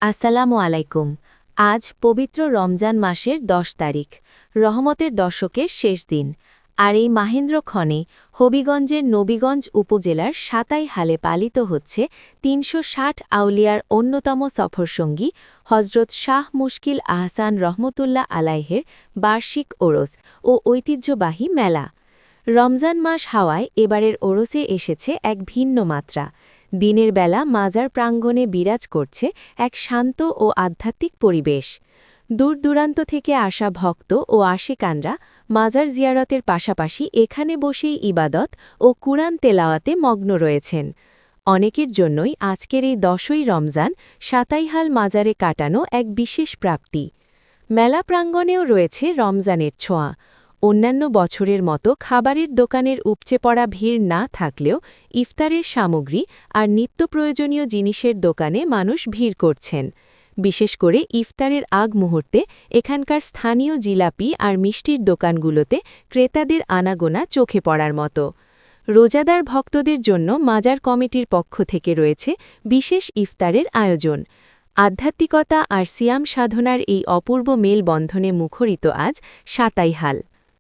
আসসালামু আলাইকুম। আজ পবিত্র রমজান মাসের ১০ তারিখ, রহমতের দশকের শেষ দিন। আর এই মাহেন্দ্রক্ষণে হবিগঞ্জের নবীগঞ্জ উপজেলার সাতাইহালে পালিত হচ্ছে ৩৬০ আউলিয়ার অন্যতম সফরসঙ্গী হজরত শাহ মুশকিল আহসান রহমতুল্লাহ আলাইহের বার্ষিক ওরস ও ঐতিহ্যবাহী মেলা। রমজান মাস হাওয়ায় এবারের ওরসে এসেছে এক ভিন্ন মাত্রা। দিনের বেলা মাজার প্রাঙ্গণে বিরাজ করছে এক শান্ত ও আধ্যাত্মিক পরিবেশ। দূর দূরান্ত থেকে আসা ভক্ত ও আশিকানরা মাজার জিয়ারতের পাশাপাশি এখানে বসেই ইবাদত ও কুরআন তেলাওয়াতে মগ্ন রয়েছেন। অনেকের জন্যই আজকের এই ১০ই রমজান সাতাইহাল মাজারে কাটানো এক বিশেষ প্রাপ্তি। মেলা প্রাঙ্গণেও রয়েছে রমজানের ছোঁয়া। অন্যান্য বছরের মতো খাবারের দোকানের উপচে পড়া ভিড় না থাকলেও ইফতারের সামগ্রী আর নিত্য প্রয়োজনীয় জিনিসের দোকানে মানুষ ভিড় করছেন। বিশেষ করে ইফতারের আগ মুহূর্তে এখানকার স্থানীয় জিলাপি আর মিষ্টির দোকানগুলোতে ক্রেতাদের আনাগোনা চোখে পড়ার মতো। রোজাদার ভক্তদের জন্য মাজার কমিটির পক্ষ থেকে রয়েছে বিশেষ ইফতারের আয়োজন। আধ্যাত্মিকতা আর সিয়াম সাধনার এই অপূর্ব মেলবন্ধনে মুখরিত আজ সাতাইহাল।